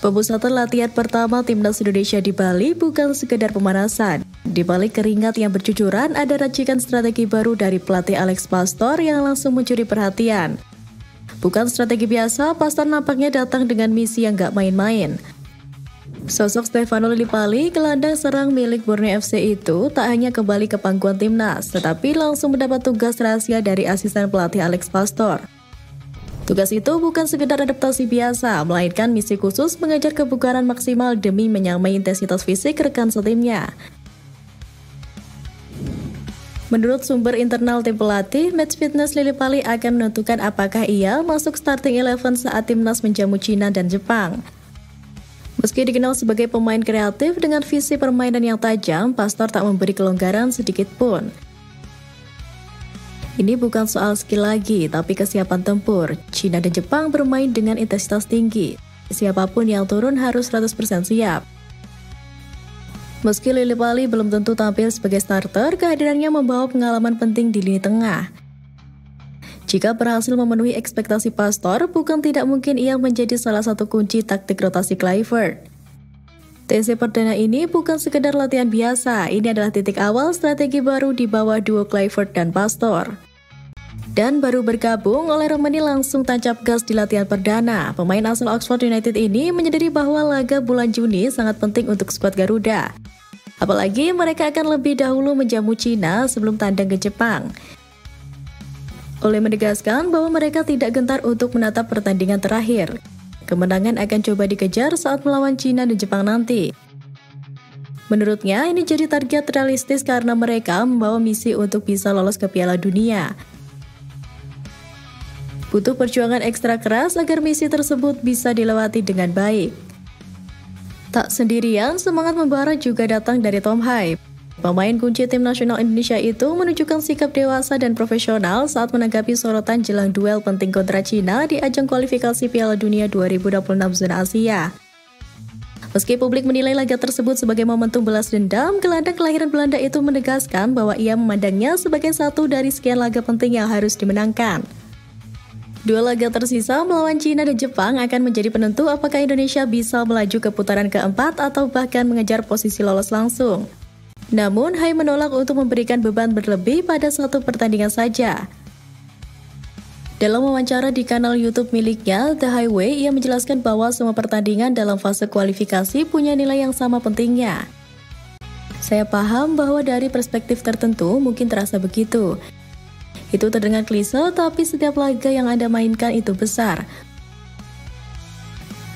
Pemusatan latihan pertama Timnas Indonesia di Bali bukan sekedar pemanasan. Di balik keringat yang bercucuran, ada racikan strategi baru dari pelatih Alex Pastor yang langsung mencuri perhatian. Bukan strategi biasa, Pastor nampaknya datang dengan misi yang gak main-main. Sosok Stefano Lillipali, gelandang serang milik Borneo FC itu tak hanya kembali ke pangkuan Timnas, tetapi langsung mendapat tugas rahasia dari asisten pelatih Alex Pastor. Tugas itu bukan sekedar adaptasi biasa, melainkan misi khusus mengejar kebugaran maksimal demi menyamai intensitas fisik rekan setimnya. Menurut sumber internal tim pelatih, match fitness Lillipali akan menentukan apakah ia masuk starting 11 saat Timnas menjamu Cina dan Jepang. Meski dikenal sebagai pemain kreatif dengan visi permainan yang tajam, Pastor tak memberi kelonggaran sedikit pun. Ini bukan soal skill lagi, tapi kesiapan tempur. Cina dan Jepang bermain dengan intensitas tinggi. Siapapun yang turun harus 100% siap. Meski Lillipali belum tentu tampil sebagai starter, kehadirannya membawa pengalaman penting di lini tengah. Jika berhasil memenuhi ekspektasi Pastor, bukan tidak mungkin ia menjadi salah satu kunci taktik rotasi Kluivert. TC perdana ini bukan sekedar latihan biasa, ini adalah titik awal strategi baru di bawah duo Kluivert dan Pastor. Dan baru bergabung oleh Romani langsung tancap gas di latihan perdana. Pemain asal Oxford United ini menyadari bahwa laga bulan Juni sangat penting untuk skuad Garuda. Apalagi mereka akan lebih dahulu menjamu Cina sebelum tandang ke Jepang. Ole menegaskan bahwa mereka tidak gentar untuk menatap pertandingan terakhir. Kemenangan akan coba dikejar saat melawan Cina dan Jepang nanti. Menurutnya, ini jadi target realistis karena mereka membawa misi untuk bisa lolos ke Piala Dunia. Butuh perjuangan ekstra keras agar misi tersebut bisa dilewati dengan baik. Tak sendirian, semangat membara juga datang dari Tom Hai. Pemain kunci tim nasional Indonesia itu menunjukkan sikap dewasa dan profesional saat menanggapi sorotan jelang duel penting kontra Cina di ajang kualifikasi Piala Dunia 2026 zona Asia. Meski publik menilai laga tersebut sebagai momentum balas dendam, gelandang kelahiran Belanda itu menegaskan bahwa ia memandangnya sebagai satu dari sekian laga penting yang harus dimenangkan. Dua laga tersisa melawan Cina dan Jepang akan menjadi penentu apakah Indonesia bisa melaju ke putaran keempat atau bahkan mengejar posisi lolos langsung. Namun, Hai menolak untuk memberikan beban berlebih pada satu pertandingan saja. Dalam wawancara di kanal YouTube miliknya, The Highway, ia menjelaskan bahwa semua pertandingan dalam fase kualifikasi punya nilai yang sama pentingnya. Saya paham bahwa dari perspektif tertentu mungkin terasa begitu. Itu terdengar klise, tapi setiap laga yang Anda mainkan itu besar.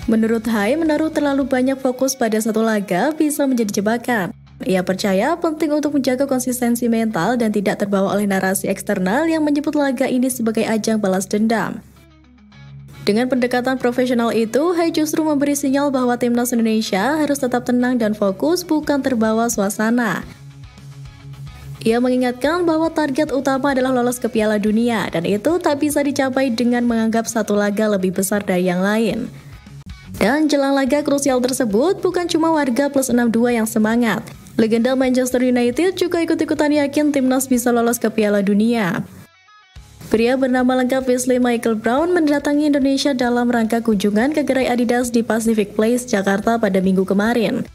Menurut Hai, menaruh terlalu banyak fokus pada satu laga bisa menjadi jebakan. Ia percaya penting untuk menjaga konsistensi mental dan tidak terbawa oleh narasi eksternal yang menyebut laga ini sebagai ajang balas dendam. Dengan pendekatan profesional itu, Hai justru memberi sinyal bahwa Timnas Indonesia harus tetap tenang dan fokus, bukan terbawa suasana. Ia mengingatkan bahwa target utama adalah lolos ke Piala Dunia, dan itu tak bisa dicapai dengan menganggap satu laga lebih besar dari yang lain. Dan jelang laga krusial tersebut, bukan cuma warga plus 62 yang semangat. Legenda Manchester United juga ikut-ikutan yakin Timnas bisa lolos ke Piala Dunia. Pria bernama lengkap Wesley Michael Brown mendatangi Indonesia dalam rangka kunjungan ke gerai Adidas di Pacific Place, Jakarta pada Minggu kemarin.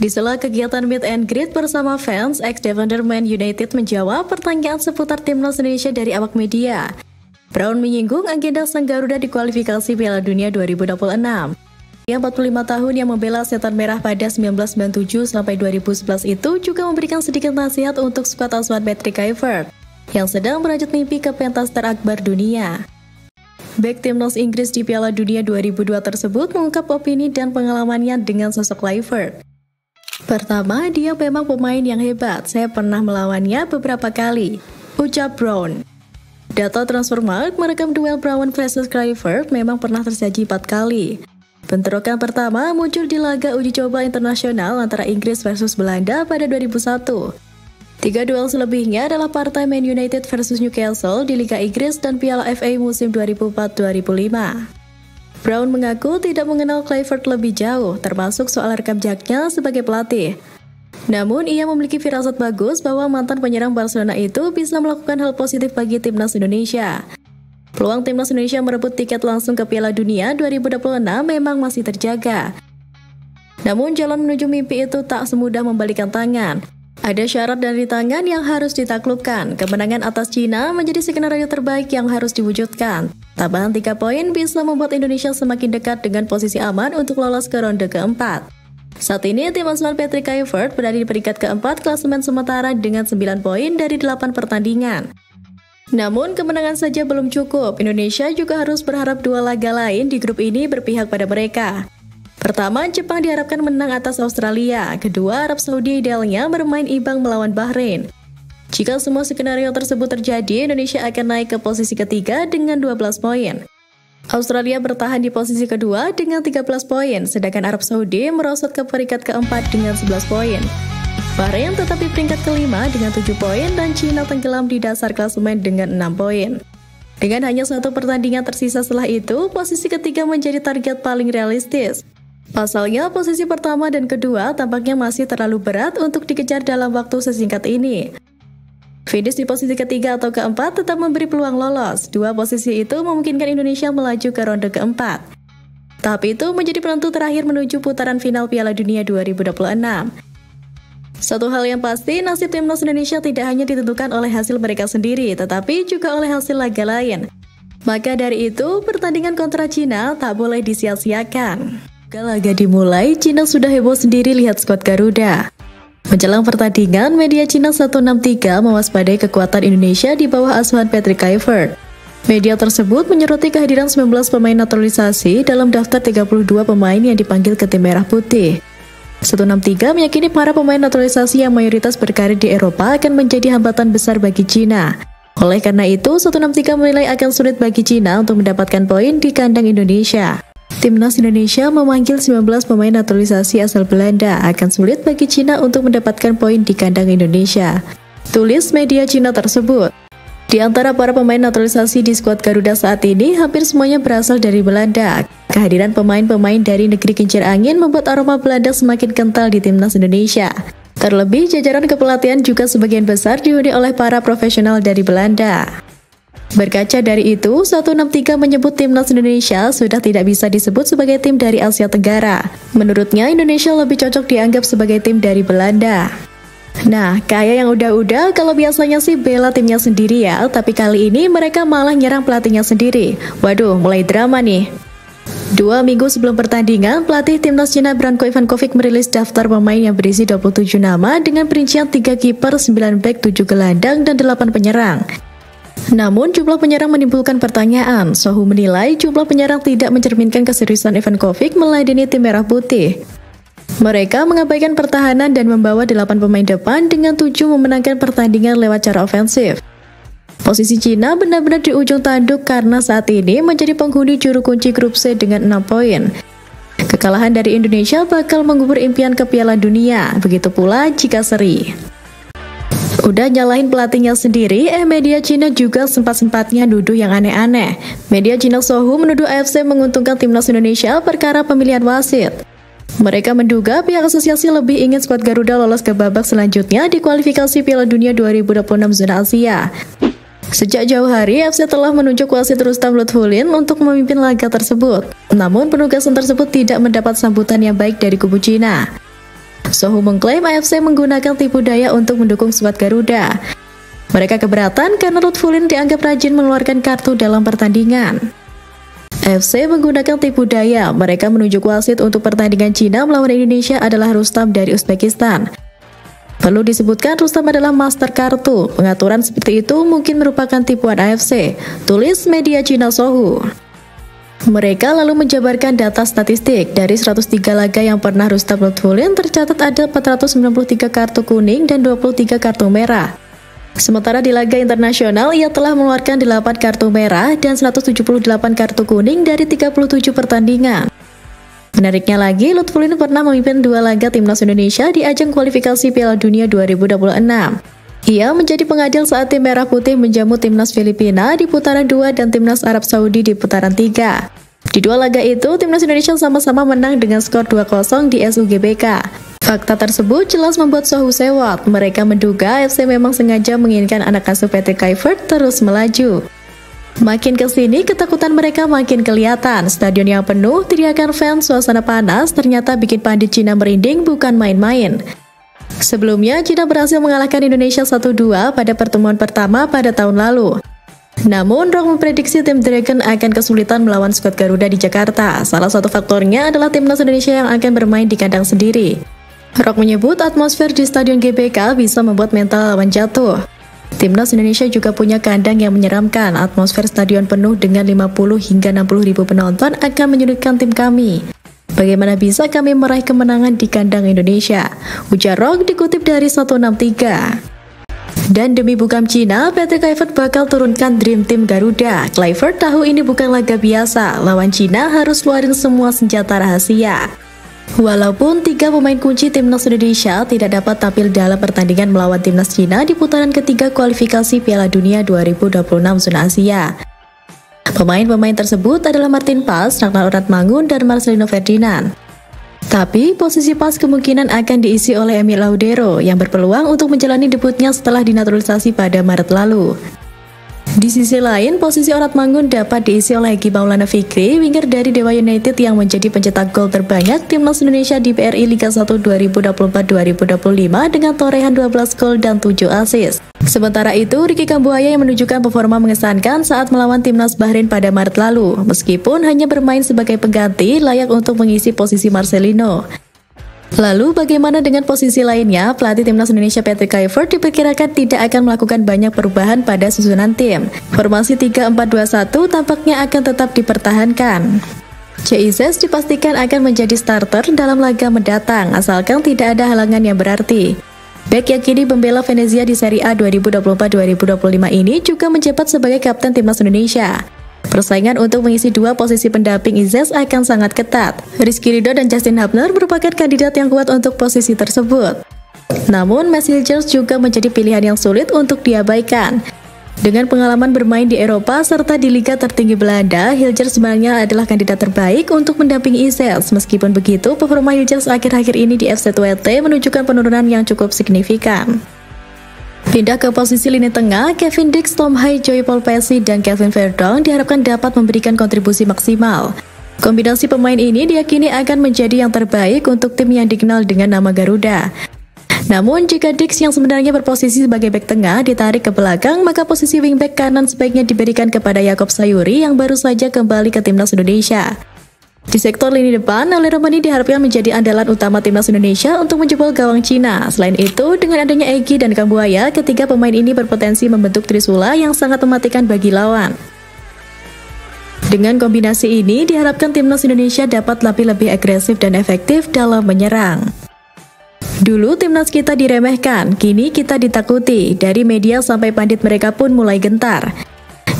Di sela kegiatan meet and greet bersama fans, ex-defender Man United menjawab pertanyaan seputar Timnas Indonesia dari awak media. Brown menyinggung agenda sang Garuda di kualifikasi Piala Dunia 2026. Ia 45 tahun yang membela Setan Merah pada 1997 sampai 2011 itu juga memberikan sedikit nasihat untuk skuad asuhan Patrick Kluivert yang sedang merajut mimpi ke pentas terakbar dunia. Bek Timnas Inggris di Piala Dunia 2002 tersebut mengungkap opini dan pengalamannya dengan sosok Kluivert. Pertama, dia memang pemain yang hebat. Saya pernah melawannya beberapa kali, ucap Brown. Data Transfermarkt merekam duel Brown versus Kluivert memang pernah tersaji 4 kali. Bentrokan pertama muncul di laga uji coba internasional antara Inggris versus Belanda pada 2001. 3 duel selebihnya adalah partai Man United versus Newcastle di Liga Inggris dan Piala FA musim 2004-2005. Brown mengaku tidak mengenal Kluivert lebih jauh, termasuk soal rekam jejaknya sebagai pelatih. Namun, ia memiliki firasat bagus bahwa mantan penyerang Barcelona itu bisa melakukan hal positif bagi Timnas Indonesia. Peluang timnas Indonesia merebut tiket langsung ke Piala Dunia 2026 memang masih terjaga. Namun jalan menuju mimpi itu tak semudah membalikan tangan. Ada syarat dan rintangan yang harus ditaklukkan. Kemenangan atas Cina menjadi skenario terbaik yang harus diwujudkan. Tambahan 3 poin bisa membuat Indonesia semakin dekat dengan posisi aman untuk lolos ke ronde keempat. Saat ini, tim asuhan Patrick Kluivert berada di peringkat keempat klasemen sementara dengan 9 poin dari 8 pertandingan. Namun, kemenangan saja belum cukup. Indonesia juga harus berharap 2 laga lain di grup ini berpihak pada mereka. Pertama, Jepang diharapkan menang atas Australia. Kedua, Arab Saudi idealnya bermain imbang melawan Bahrain. Jika semua skenario tersebut terjadi, Indonesia akan naik ke posisi ketiga dengan 12 poin. Australia bertahan di posisi kedua dengan 13 poin, sedangkan Arab Saudi merosot ke peringkat keempat dengan 11 poin. Bahrain tetap di peringkat kelima dengan 7 poin dan Cina tenggelam di dasar klasemen dengan 6 poin. Dengan hanya 1 pertandingan tersisa setelah itu, posisi ketiga menjadi target paling realistis. Pasalnya, posisi pertama dan kedua tampaknya masih terlalu berat untuk dikejar dalam waktu sesingkat ini. Finish di posisi ketiga atau keempat tetap memberi peluang lolos. 2 posisi itu memungkinkan Indonesia melaju ke ronde keempat. Tahap itu menjadi penentu terakhir menuju putaran final Piala Dunia 2026. Satu hal yang pasti, nasib timnas Indonesia tidak hanya ditentukan oleh hasil mereka sendiri, tetapi juga oleh hasil laga lain. Maka dari itu, pertandingan kontra Cina tak boleh disia-siakan. Laga dimulai, Cina sudah heboh sendiri lihat skuad Garuda. Menjelang pertandingan, media Cina 163 mewaspadai kekuatan Indonesia di bawah asuhan Patrick Kluivert. Media tersebut menyoroti kehadiran 19 pemain naturalisasi dalam daftar 32 pemain yang dipanggil ke tim merah putih. 163 meyakini para pemain naturalisasi yang mayoritas berkarir di Eropa akan menjadi hambatan besar bagi Cina. Oleh karena itu, 163 menilai akan sulit bagi Cina untuk mendapatkan poin di kandang Indonesia. Timnas Indonesia memanggil 19 pemain naturalisasi asal Belanda, akan sulit bagi Cina untuk mendapatkan poin di kandang Indonesia, tulis media Cina tersebut. Di antara para pemain naturalisasi di skuad Garuda saat ini, hampir semuanya berasal dari Belanda. Kehadiran pemain-pemain dari negeri kincir angin membuat aroma Belanda semakin kental di timnas Indonesia. Terlebih, jajaran kepelatihan juga sebagian besar dihuni oleh para profesional dari Belanda. Berkaca dari itu, 163 menyebut timnas Indonesia sudah tidak bisa disebut sebagai tim dari Asia Tenggara. Menurutnya, Indonesia lebih cocok dianggap sebagai tim dari Belanda. Nah, kayak yang udah-udah, kalau biasanya sih bela timnya sendiri ya, tapi kali ini mereka malah nyerang pelatihnya sendiri. Waduh, mulai drama nih. 2 minggu sebelum pertandingan, pelatih timnas Cina Branko Ivankovic merilis daftar pemain yang berisi 27 nama dengan perincian 3 kiper, 9 bek, 7 gelandang, dan 8 penyerang. Namun, jumlah penyerang menimbulkan pertanyaan. Sohu menilai jumlah penyerang tidak mencerminkan keseriusan Ivankovic meladeni tim merah putih. Mereka mengabaikan pertahanan dan membawa 8 pemain depan dengan 7 memenangkan pertandingan lewat cara ofensif. Posisi Cina benar-benar di ujung tanduk karena saat ini menjadi penghuni juru kunci grup C dengan 6 poin. Kekalahan dari Indonesia bakal mengubur impian ke Piala Dunia, begitu pula jika seri. Udah nyalahin pelatihnya sendiri, media Cina juga sempat-sempatnya nuduh yang aneh-aneh. Media Cina Sohu menuduh AFC menguntungkan timnas Indonesia perkara pemilihan wasit. Mereka menduga pihak asosiasi lebih ingin skuad Garuda lolos ke babak selanjutnya di kualifikasi Piala Dunia 2026 zona Asia. Sejak jauh hari, AFC telah menunjuk wasit Rustam Lutfulin untuk memimpin laga tersebut. Namun, penugasan tersebut tidak mendapat sambutan yang baik dari kubu Cina. Sohu mengklaim AFC menggunakan tipu daya untuk mendukung skuad Garuda. Mereka keberatan karena Lutfulin dianggap rajin mengeluarkan kartu dalam pertandingan. AFC menggunakan tipu daya. Mereka menunjuk wasit untuk pertandingan Cina melawan Indonesia adalah Rustam dari Uzbekistan. Perlu disebutkan, Rustam adalah master kartu. Pengaturan seperti itu mungkin merupakan tipuan AFC, tulis media Cina Sohu. Mereka lalu menjabarkan data statistik. Dari 103 laga yang pernah Rustam Lutfulin, tercatat ada 493 kartu kuning dan 23 kartu merah. Sementara di laga internasional, ia telah mengeluarkan 8 kartu merah dan 178 kartu kuning dari 37 pertandingan. Menariknya lagi, Lutfulin pernah memimpin 2 laga timnas Indonesia di ajang kualifikasi Piala Dunia 2026. Ia menjadi pengadil saat tim merah putih menjamu timnas Filipina di putaran 2 dan timnas Arab Saudi di putaran 3. Di 2 laga itu, timnas Indonesia sama-sama menang dengan skor 2-0 di SUGBK. Fakta tersebut jelas membuat Sohu sewot. Mereka menduga AFC memang sengaja menginginkan anak asuh Patrick Kluivert terus melaju. Makin kesini, ketakutan mereka makin kelihatan. Stadion yang penuh, teriakan fans, suasana panas, ternyata bikin pandit Cina merinding bukan main-main. Sebelumnya, Cina berhasil mengalahkan Indonesia 1-2 pada pertemuan pertama pada tahun lalu. Namun, Rock memprediksi tim Dragon akan kesulitan melawan skuad Garuda di Jakarta. Salah satu faktornya adalah timnas Indonesia yang akan bermain di kandang sendiri. Rock menyebut atmosfer di Stadion GBK bisa membuat mental lawan jatuh. Timnas Indonesia juga punya kandang yang menyeramkan. Atmosfer stadion penuh dengan 50 hingga 60 ribu penonton akan menyulitkan tim kami. Bagaimana bisa kami meraih kemenangan di kandang Indonesia? Ujar Rock dikutip dari 163. Dan demi bukam Cina, Patrick Kluivert bakal turunkan Dream Team Garuda. Kluivert tahu ini bukan laga biasa. Lawan Cina harus keluarin semua senjata rahasia. Walaupun 3 pemain kunci timnas Indonesia tidak dapat tampil dalam pertandingan melawan timnas Cina di putaran ketiga kualifikasi Piala Dunia 2026 zona Asia. Pemain-pemain tersebut adalah Martin Pas, Ragnar Oratmangun, dan Marcelino Ferdinand. Tapi posisi Pas kemungkinan akan diisi oleh Emil Laudero yang berpeluang untuk menjalani debutnya setelah dinaturalisasi pada Maret lalu. Di sisi lain, posisi Oratmangun dapat diisi oleh Egy Maulana Fikri, winger dari Dewa United yang menjadi pencetak gol terbanyak timnas Indonesia di BRI Liga 1 2024-2025 dengan torehan 12 gol dan 7 assist. Sementara itu, Ricky Kambuaya yang menunjukkan performa mengesankan saat melawan timnas Bahrain pada Maret lalu, meskipun hanya bermain sebagai pengganti layak untuk mengisi posisi Marcelino. Lalu bagaimana dengan posisi lainnya? Pelatih timnas Indonesia Patrick Kluivert diperkirakan tidak akan melakukan banyak perubahan pada susunan tim. Formasi 3-4-2-1 tampaknya akan tetap dipertahankan. CIZES dipastikan akan menjadi starter dalam laga mendatang, asalkan tidak ada halangan yang berarti. Bek yang kini membela Venezia di Serie A 2024-2025 ini juga menjabat sebagai kapten timnas Indonesia. Persaingan untuk mengisi 2 posisi pendamping Izes akan sangat ketat. Rizky Ridho dan Justin Hubner merupakan kandidat yang kuat untuk posisi tersebut. Namun, Mads Hilgers juga menjadi pilihan yang sulit untuk diabaikan. Dengan pengalaman bermain di Eropa serta di Liga tertinggi Belanda, Hilgers sebenarnya adalah kandidat terbaik untuk mendampingi Izes. Meskipun begitu, performa Hilgers akhir-akhir ini di FC Twente menunjukkan penurunan yang cukup signifikan. Pindah ke posisi lini tengah, Kevin Dix, Tom Hai, Joey Paul Pesci, dan Kevin Verdonk diharapkan dapat memberikan kontribusi maksimal. Kombinasi pemain ini diyakini akan menjadi yang terbaik untuk tim yang dikenal dengan nama Garuda. Namun, jika Dix yang sebenarnya berposisi sebagai bek tengah ditarik ke belakang, maka posisi wingback kanan sebaiknya diberikan kepada Yaakob Sayuri yang baru saja kembali ke timnas Indonesia. Di sektor lini depan, Ali Romani diharapkan menjadi andalan utama timnas Indonesia untuk menjebol gawang Cina. Selain itu, dengan adanya Egy dan Kambuaya, ketiga pemain ini berpotensi membentuk trisula yang sangat mematikan bagi lawan. Dengan kombinasi ini, diharapkan timnas Indonesia dapat lebih agresif dan efektif dalam menyerang. Dulu timnas kita diremehkan, kini kita ditakuti. Dari media sampai pandit mereka pun mulai gentar.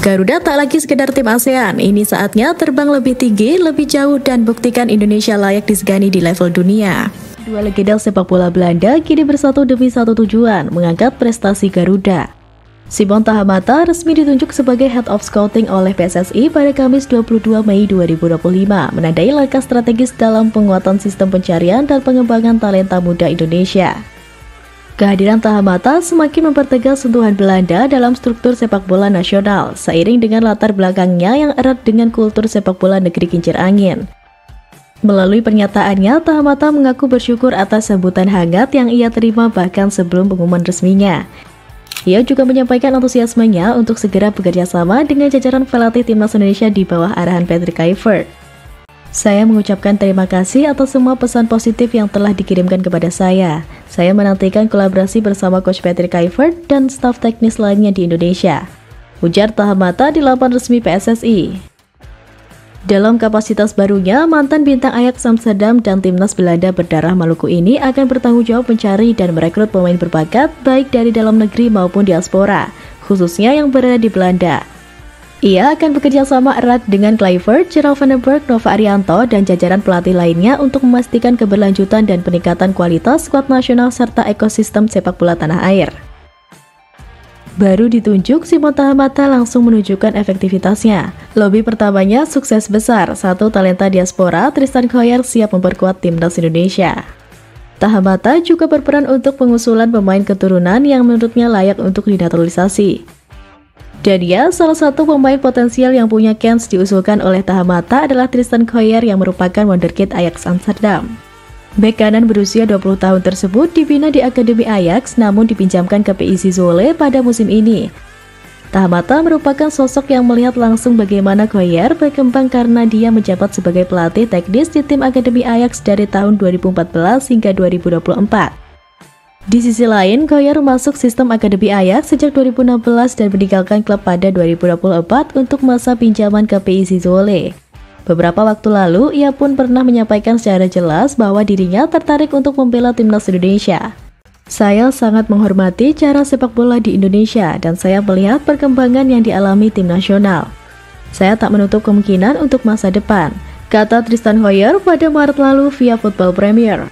Garuda tak lagi sekedar tim ASEAN, ini saatnya terbang lebih tinggi, lebih jauh, dan buktikan Indonesia layak disegani di level dunia. Dua legenda sepak bola Belanda kini bersatu demi satu tujuan, mengangkat prestasi Garuda. Simon Tahamata resmi ditunjuk sebagai Head of Scouting oleh PSSI pada Kamis 22 Mei 2025, menandai langkah strategis dalam penguatan sistem pencarian dan pengembangan talenta muda Indonesia. Kehadiran Tahamata semakin mempertegas sentuhan Belanda dalam struktur sepak bola nasional, seiring dengan latar belakangnya yang erat dengan kultur sepak bola negeri kincir angin. Melalui pernyataannya, Tahamata mengaku bersyukur atas sambutan hangat yang ia terima bahkan sebelum pengumuman resminya. Ia juga menyampaikan antusiasmenya untuk segera bekerja sama dengan jajaran pelatih timnas Indonesia di bawah arahan Patrick Kluivert. Saya mengucapkan terima kasih atas semua pesan positif yang telah dikirimkan kepada saya. Saya menantikan kolaborasi bersama Coach Patrick Kluivert dan staf teknis lainnya di Indonesia, ujar Tahamata di laman resmi PSSI. Dalam kapasitas barunya, mantan bintang Ajax Amsterdam dan timnas Belanda berdarah Maluku ini akan bertanggung jawab mencari dan merekrut pemain berbakat baik dari dalam negeri maupun diaspora, khususnya yang berada di Belanda. Ia akan bekerja sama erat dengan Kluivert, Gerald van den Berg, Nova Arianto, dan jajaran pelatih lainnya untuk memastikan keberlanjutan dan peningkatan kualitas skuad nasional serta ekosistem sepak bola tanah air. Baru ditunjuk, Simon Tahamata langsung menunjukkan efektivitasnya. Lobby pertamanya sukses besar, satu talenta diaspora, Tristan Khoyer siap memperkuat timnas Indonesia. Tahamata juga berperan untuk pengusulan pemain keturunan yang menurutnya layak untuk dinaturalisasi. Dan ya, salah satu pemain potensial yang punya kans diusulkan oleh Tahamata adalah Tristan Kjær yang merupakan wonderkid Ajax Amsterdam. Bek kanan berusia 20 tahun tersebut dibina di Akademi Ajax namun dipinjamkan ke PSV Zwolle pada musim ini. Tahamata merupakan sosok yang melihat langsung bagaimana Kjær berkembang karena dia menjabat sebagai pelatih teknis di tim Akademi Ajax dari tahun 2014 hingga 2024. Di sisi lain, Kjær masuk sistem Akademi Ajax sejak 2016 dan meninggalkan klub pada 2024 untuk masa pinjaman ke PSV Zwolle. Beberapa waktu lalu, ia pun pernah menyampaikan secara jelas bahwa dirinya tertarik untuk membela timnas Indonesia. Saya sangat menghormati cara sepak bola di Indonesia dan saya melihat perkembangan yang dialami tim nasional. Saya tak menutup kemungkinan untuk masa depan, kata Tristan Kjær pada Maret lalu via Football Premier.